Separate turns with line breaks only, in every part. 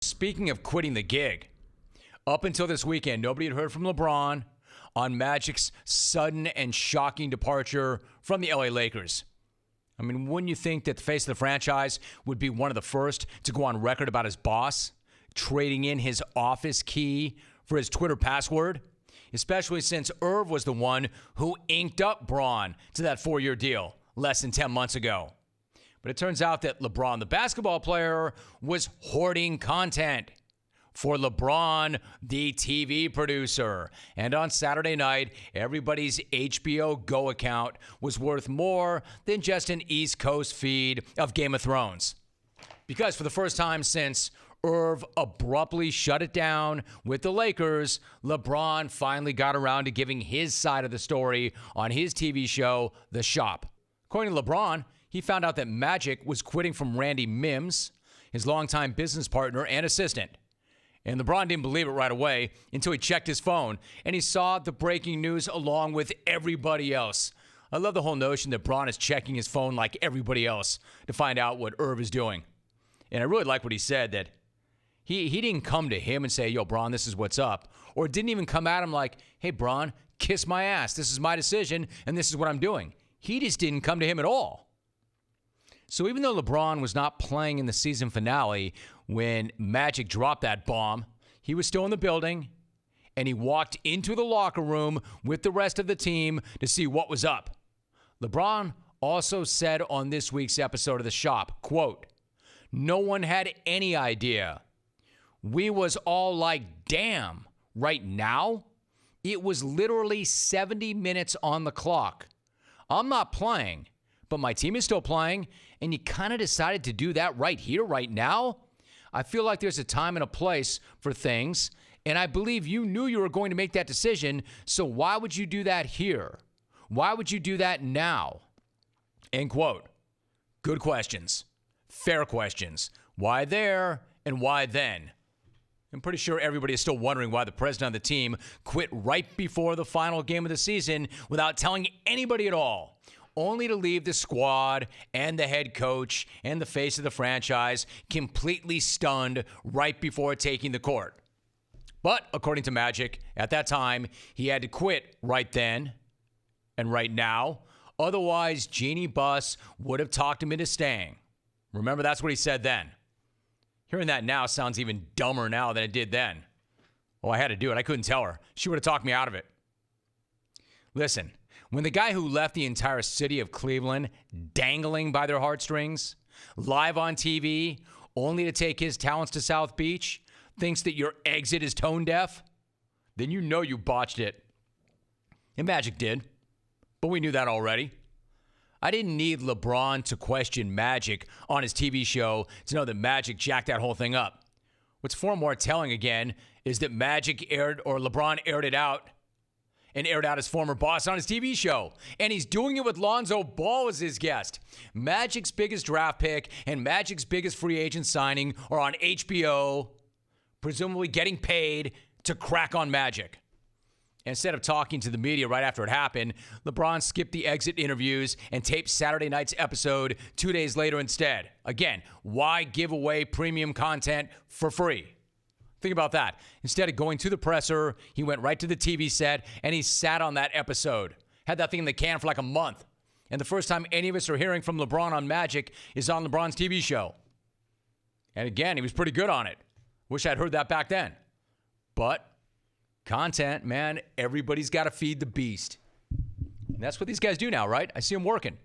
Speaking of quitting the gig, up until this weekend, nobody had heard from LeBron on Magic's sudden and shocking departure from the LA Lakers. I mean, wouldn't you think that the face of the franchise would be one of the first to go on record about his boss trading in his office key for his Twitter password? Especially since Irv was the one who inked up Bron to that 4-year deal less than 10 months ago. But it turns out that LeBron, the basketball player, was hoarding content for LeBron, the TV producer. And on Saturday night, everybody's HBO Go account was worth more than just an East Coast feed of Game of Thrones. Because for the first time since Irv abruptly shut it down with the Lakers, LeBron finally got around to giving his side of the story on his TV show, The Shop. According to LeBron, he found out that Magic was quitting from Randy Mims, his longtime business partner and assistant. And LeBron didn't believe it right away until he checked his phone and he saw the breaking news along with everybody else. I love the whole notion that Bron is checking his phone like everybody else to find out what Irv is doing. And I really like what he said, that he didn't come to him and say, yo, Bron, this is what's up. Or didn't even come at him like, hey, Bron, kiss my ass. This is my decision and this is what I'm doing. He just didn't come to him at all. So even though LeBron was not playing in the season finale when Magic dropped that bomb, he was still in the building, and he walked into the locker room with the rest of the team to see what was up. LeBron also said on this week's episode of The Shop, quote, "No one had any idea. We was all like, damn, right now? It was literally 70 minutes on the clock. I'm not playing, but my team is still playing, and you kind of decided to do that right here, right now? I feel like there's a time and a place for things, and I believe you knew you were going to make that decision, so why would you do that here? Why would you do that now?" End quote. Good questions. Fair questions. Why there and why then? I'm pretty sure everybody is still wondering why the president of the team quit right before the final game of the season without telling anybody at all, only to leave the squad and the head coach and the face of the franchise completely stunned right before taking the court. But according to Magic, at that time, he had to quit right then and right now. Otherwise, Jeannie Buss would have talked him into staying. Remember, that's what he said then. Hearing that now sounds even dumber now than it did then. Oh, I had to do it. I couldn't tell her. She would have talked me out of it. Listen, when the guy who left the entire city of Cleveland dangling by their heartstrings, live on TV, only to take his talents to South Beach, thinks that your exit is tone deaf, then you know you botched it. And Magic did, but we knew that already. I didn't need LeBron to question Magic on his TV show to know that Magic jacked that whole thing up. What's far more telling, again, is that LeBron aired it out and aired out his former boss on his TV show. And he's doing it with Lonzo Ball as his guest. Magic's biggest draft pick and Magic's biggest free agent signing are on HBO, presumably getting paid to crack on Magic. Instead of talking to the media right after it happened, LeBron skipped the exit interviews and taped Saturday night's episode 2 days later instead. Again, why give away premium content for free? Think about that. Instead of going to the presser, he went right to the TV set and he sat on that episode. Had that thing in the can for like a month. And the first time any of us are hearing from LeBron on Magic is on LeBron's TV show. And again, he was pretty good on it. Wish I'd heard that back then. But content, man, everybody's got to feed the beast. And that's what these guys do now, right? I see them working.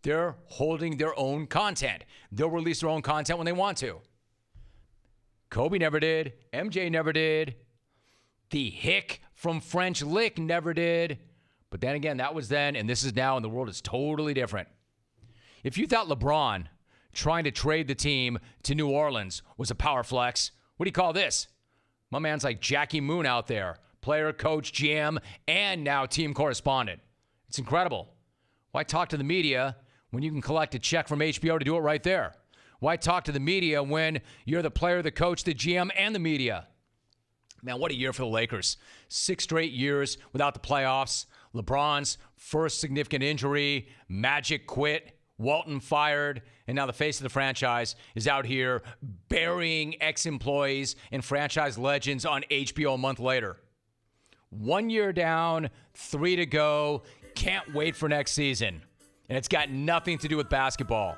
They're holding their own content. They'll release their own content when they want to. Kobe never did. MJ never did. The hick from French Lick never did. But then again, that was then, and this is now, and the world is totally different. If you thought LeBron trying to trade the team to New Orleans was a power flex, what do you call this? My man's like Jackie Moon out there, player, coach, GM, and now team correspondent. It's incredible. Why talk to the media when you can collect a check from HBO to do it right there? Why talk to the media when you're the player, the coach, the GM, and the media? Man, what a year for the Lakers. 6 straight years without the playoffs. LeBron's first significant injury. Magic quit. Walton fired, and now the face of the franchise is out here burying ex-employees and franchise legends on HBO a month later. 1 year down, 3 to go. Can't wait for next season. And it's got nothing to do with basketball.